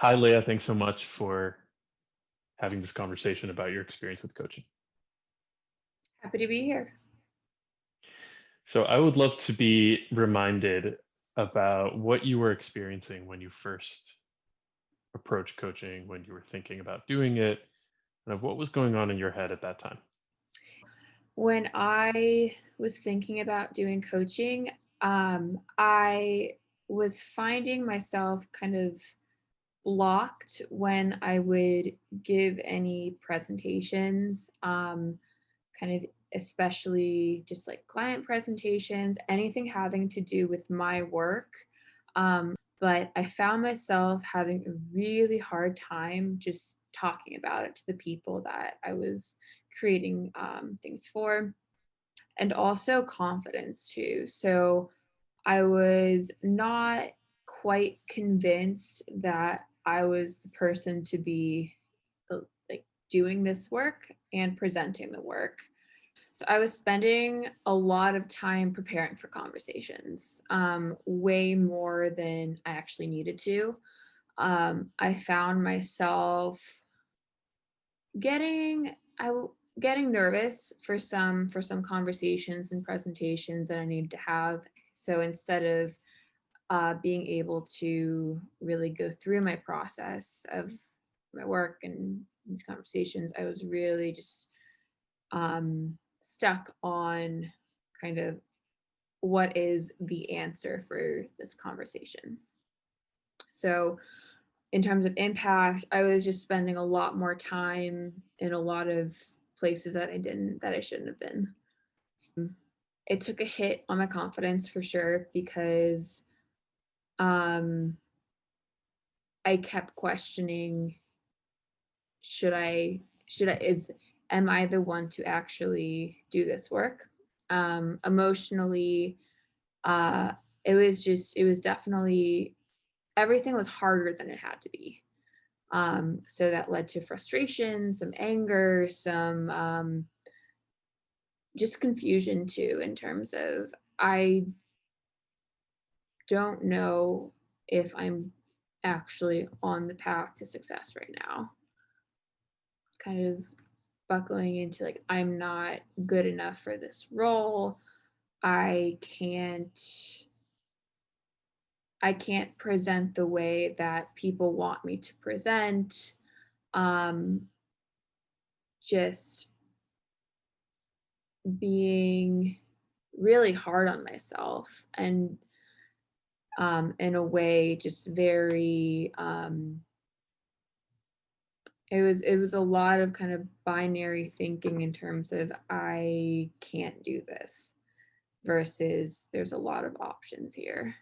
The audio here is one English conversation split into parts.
Hi, Leah. Thanks so much for having this conversation about your experience with coaching. Happy to be here. So, I would love to be reminded about what you were experiencing when you first approached coaching, when you were thinking about doing it, and of what was going on in your head at that time. When I was thinking about doing coaching, I was finding myself kind of blocked when I would give any presentations, kind of especially just like client presentations, anything having to do with my work. But I found myself having a really hard time just talking about it to the people that I was creating things for, and also confidence too. So I was not quite convinced that I was the person to be like doing this work and presenting the work. So I was spending a lot of time preparing for conversations, way more than I actually needed to. I found myself getting getting nervous for some conversations and presentations that I needed to have. So instead of being able to really go through my process of my work and these conversations, I was really just stuck on kind of what is the answer for this conversation. So, in terms of impact, I was just spending a lot more time in a lot of places that I shouldn't have been. It took a hit on my confidence for sure because um, I kept questioning, should I is am I the one to actually do this work? Emotionally, uh, it was definitely everything was harder than it had to be. So that led to frustration, some anger, some just confusion too, in terms of I don't know if I'm actually on the path to success right now. Kind of buckling into like, I'm not good enough for this role. I can't I can't present the way that people want me to present. Um, just being really hard on myself and in a way just very it was a lot of kind of binary thinking in terms of I can't do this versus there's a lot of options here.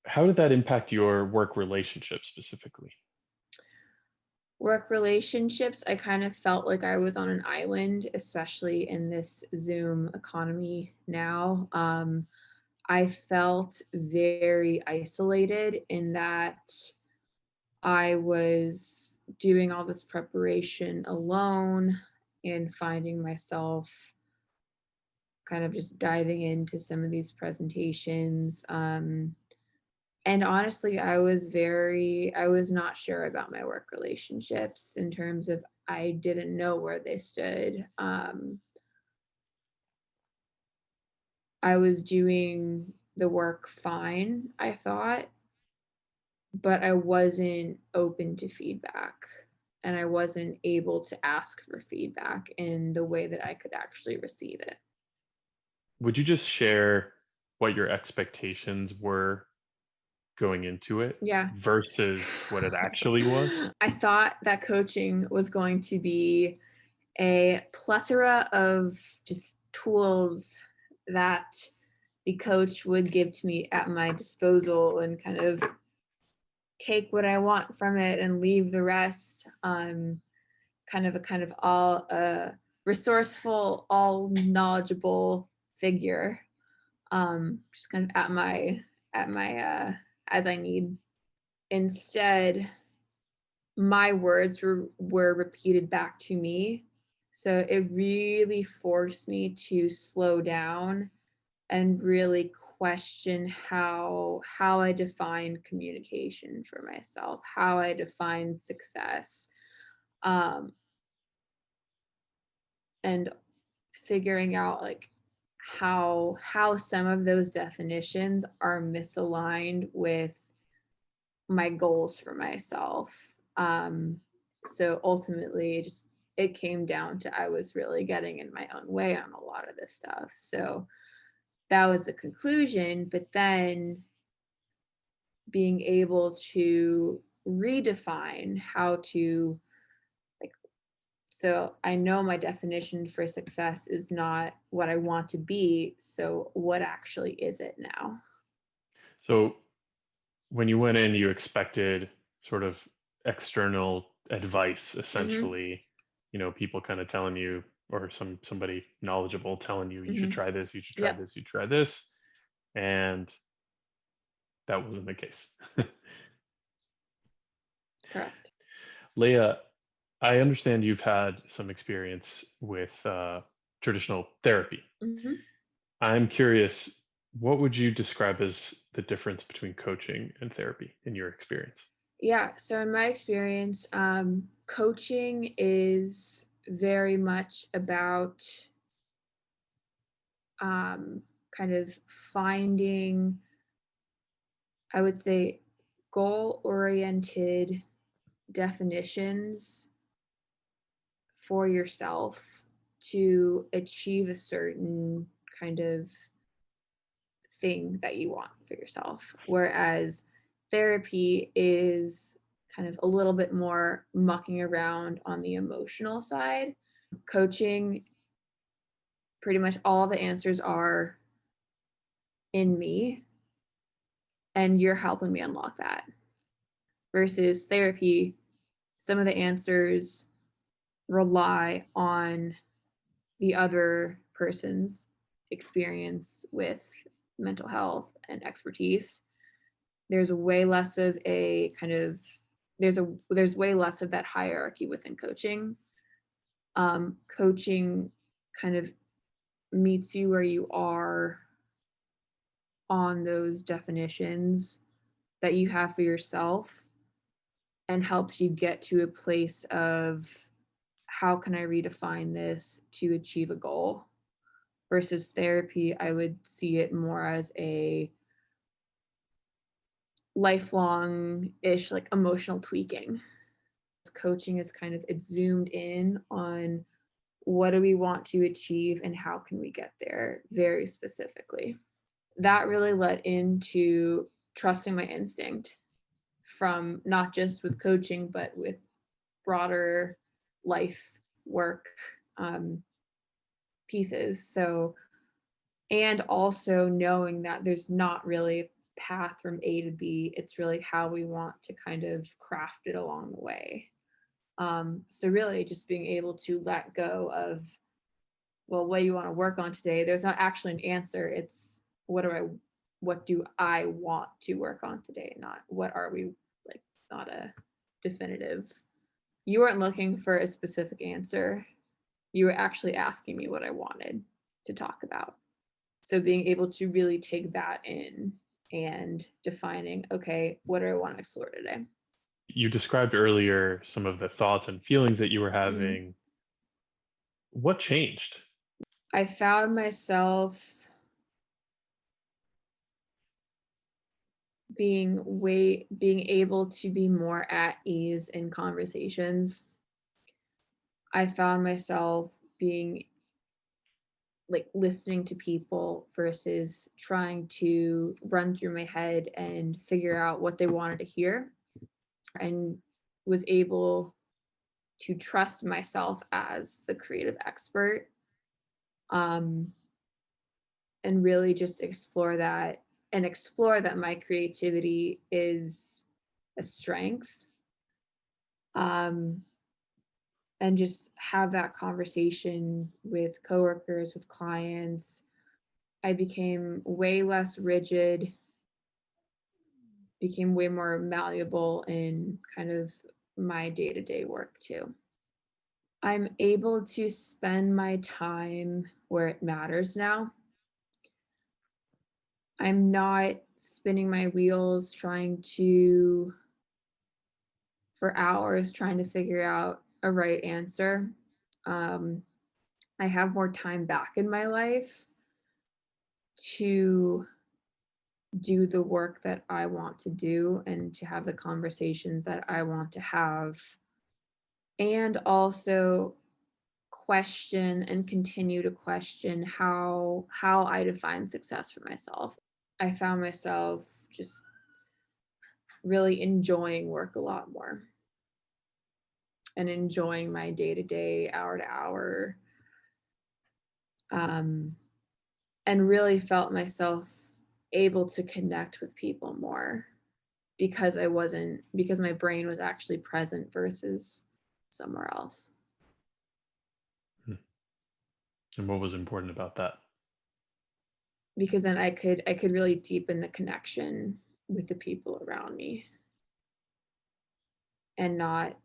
How did that impact your work relationship specifically? Work relationships, I kind of felt like I was on an island, especially in this Zoom economy now. I felt very isolated in that I was doing all this preparation alone and finding myself kind of just diving into some of these presentations. And honestly, I was not sure about my work relationships in terms of I didn't know where they stood. I was doing the work fine, I thought, but I wasn't open to feedback and I wasn't able to ask for feedback in the way that I could actually receive it. Would you just share what your expectations were going into it Yeah. versus what it actually was? I thought that coaching was going to be a plethora of just tools that the coach would give to me at my disposal and kind of take what I want from it and leave the rest. Kind of all resourceful, all knowledgeable figure. Just kind of at my as I need. Instead, my words were repeated back to me. So it really forced me to slow down and really question how I define communication for myself, how I define success, um, and figuring out like how some of those definitions are misaligned with my goals for myself. So ultimately it came down to I was really getting in my own way on a lot of this stuff. So that was the conclusion, but then being able to redefine how to like, so I know my definition for success is not what I want to be, so what actually is it now? So when you went in, you expected sort of external advice, Mhm. essentially, people kind of telling you, or somebody knowledgeable telling you, you should Mhm. try this, you should try Yep. this, you try this, and that wasn't the case. Correct. Leah, I understand you've had some experience with traditional therapy. Mhm. I'm curious, what would you describe as the difference between coaching and therapy in your experience? Yeah, so in my experience, coaching is very much about um, kind of finding, I would say, goal oriented definitions for yourself to achieve a certain kind of thing that you want for yourself. Whereas therapy is kind of a little bit more mucking around on the emotional side. Coaching, pretty much all the answers are in me, and you're helping me unlock that. Versus therapy, some of the answers rely on the other person's experience with mental health and expertise. There's way less of a kind of there's way less of that hierarchy within coaching. Coaching kind of meets you where you are on those definitions that you have for yourself and helps you get to a place of how can I redefine this to achieve a goal. Versus therapy, I would see it more as a lifelong ish, like emotional tweaking. Coaching is kind of it's zoomed in on what do we want to achieve and how can we get there very specifically. That really led into trusting my instinct from not just with coaching, but with broader life work um, pieces. So, and also knowing that there's not really a path from A to B, it's really how we want to kind of craft it along the way. So, really, just being able to let go of, well, what do you want to work on today? There's not actually an answer. It's what do I want to work on today? Not what are we like, not a definitive. You weren't looking for a specific answer. You were actually asking me what I wanted to talk about. So being able to really take that in and defining, okay, what do I want to explore today? You described earlier some of the thoughts and feelings that you were Mm. having. What changed? I found myself being able to be more at ease in conversations. I found myself being like listening to people versus trying to run through my head and figure out what they wanted to hear, and was able to trust myself as the creative expert, um, and really just explore that my creativity is a strength, um, and just have that conversation with coworkers, with clients. I became way less rigid, became way more malleable in kind of my day-to-day work too. I'm able to spend my time where it matters now. I'm not spinning my wheels trying to for hours trying to figure out a right answer. Um, I have more time back in my life to do the work that I want to do and to have the conversations that I want to have, and also question and continue to question how I define success for myself. I found myself just really enjoying work a lot more and enjoying my day to day, hour to hour, um, and really felt myself able to connect with people more because I wasn't because my brain was actually present versus somewhere else. Hmm. And what was important about that? Because then I could really deepen the connection with the people around me and not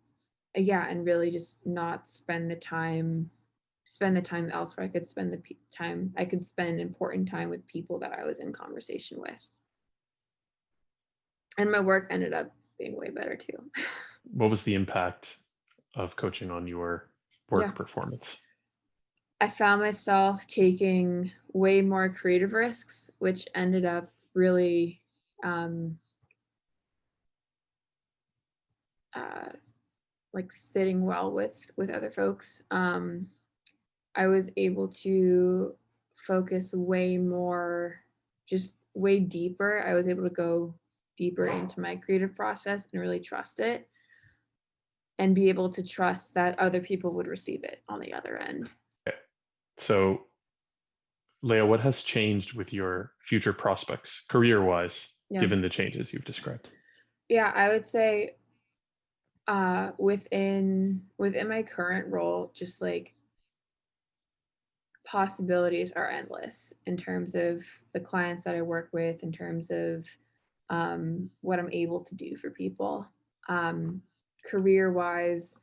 yeah, and really just not spend the time elsewhere. I could spend the time I could spend important time with people that I was in conversation with. And my work ended up being way better too. What was the impact of coaching on your Yeah. work performance? I found myself taking way more creative risks, which ended up really um, uh, like sitting well with other folks. I was able to focus way more, just way deeper. I was able to go deeper into my creative process and really trust it and be able to trust that other people would receive it on the other end. Okay. So, Leah, what has changed with your future prospects, career-wise, Yeah. given the changes you've described? Yeah, I would say within my current role, just like possibilities are endless in terms of the clients that I work with, in terms of what I'm able to do for people. Um, Career wise,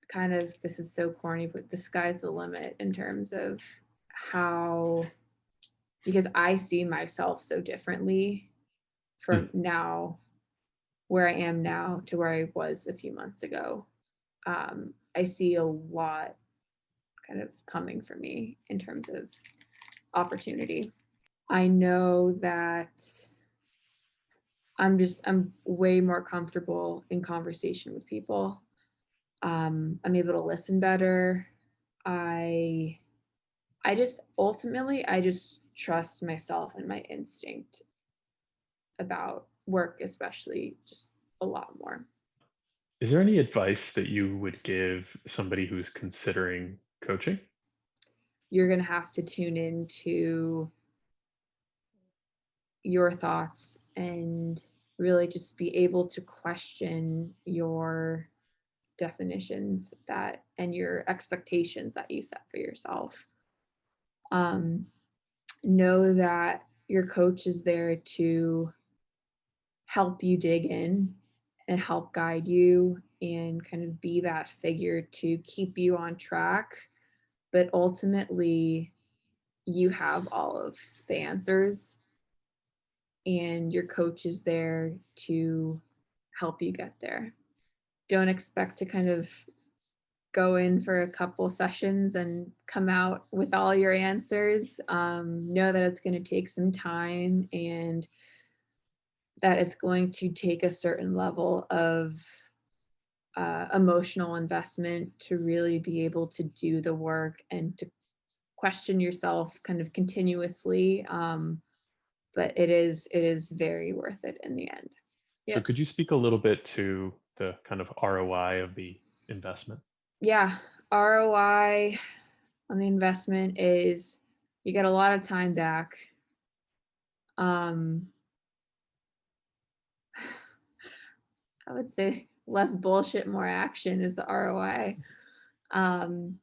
kind of, this is so corny, but the sky's the limit in terms of how, because I see myself so differently Hmm. from now, where I am now to where I was a few months ago. I see a lot kind of coming for me in terms of opportunity. I know that I'm way more comfortable in conversation with people. I'm able to listen better. I I just ultimately I just trust myself and my instinct about work, especially just a lot more. Is there any advice that you would give somebody who's considering coaching? You're gonna have to tune into your thoughts and really just be able to question your definitions that and your expectations that you set for yourself. Um, know that your coach is there to help you dig in and help guide you and kind of be that figure to keep you on track. But ultimately, you have all of the answers, and your coach is there to help you get there. Don't expect to kind of go in for a couple sessions and come out with all your answers. Know that it's going to take some time and that it's going to take a certain level of emotional investment to really be able to do the work and to question yourself kind of continuously. But it is very worth it in the end. So, Yep. could you speak a little bit to the kind of ROI of the investment? Yeah. ROI on the investment is you get a lot of time back. Um, I would say less bullshit, more action is the ROI. Um,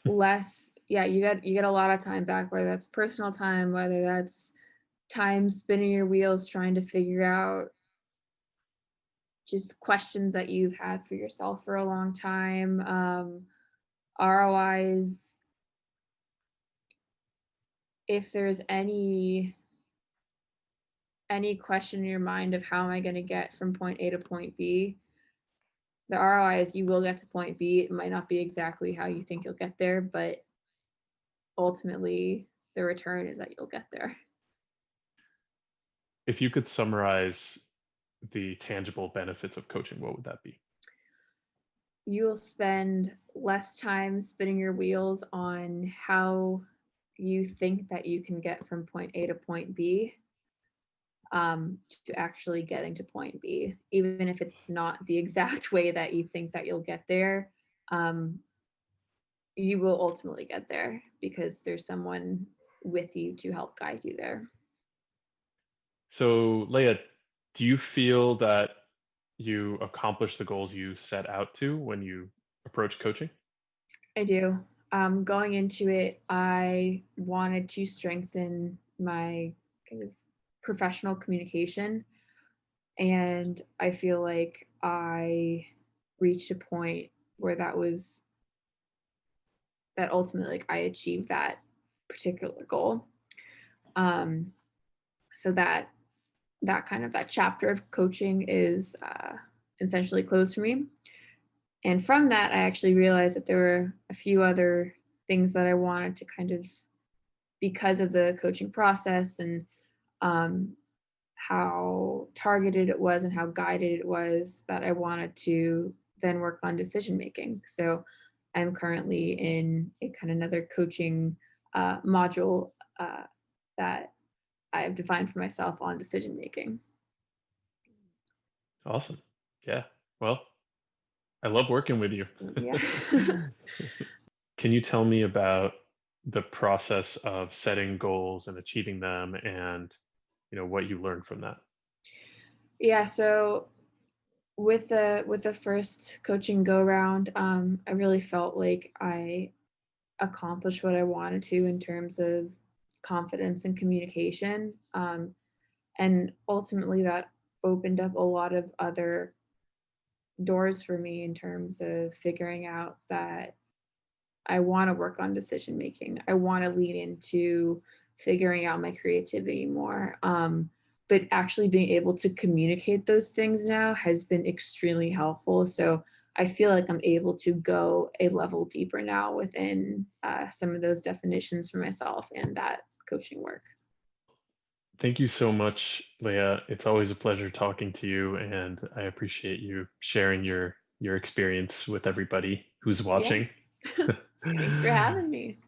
Less, yeah, you get a lot of time back, whether that's personal time, whether that's time spinning your wheels trying to figure out just questions that you've had for yourself for a long time. ROIs if there's any question in your mind of how am I going to get from point A to point B, the ROI is you will get to point B. It might not be exactly how you think you'll get there, but ultimately the return is that you'll get there. If you could summarize the tangible benefits of coaching, what would that be? You'll spend less time spinning your wheels on how you think that you can get from point A to point B, to actually getting to point B, even if it's not the exact way that you think that you'll get there. Um, you will ultimately get there because there's someone with you to help guide you there. So, Leah, do you feel that you accomplish the goals you set out to when you approach coaching? I do. Going into it, I wanted to strengthen my kind of professional communication. And I feel like I reached a point where that ultimately like I achieved that particular goal. Um, so that kind of that chapter of coaching is essentially closed for me. And from that, I actually realized that there were a few other things that I wanted to kind of, because of the coaching process and um, how targeted it was and how guided it was, that I wanted to then work on decision making. So I'm currently in a kind of another coaching module that I have defined for myself on decision making. Awesome. Yeah. Well, I love working with you. Yeah. Can you tell me about the process of setting goals and achieving them and, what you learned from that? Yeah. So with the first coaching go round, I really felt like I accomplished what I wanted to in terms of confidence and communication. And ultimately, that opened up a lot of other doors for me in terms of figuring out that I want to work on decision making. I want to lean into figuring out my creativity more. But actually being able to communicate those things now has been extremely helpful. So I feel like I'm able to go a level deeper now within some of those definitions for myself and that coaching work. Thank you so much, Leah. It's always a pleasure talking to you, and I appreciate you sharing your experience with everybody who's Yeah. watching. Thanks for having me.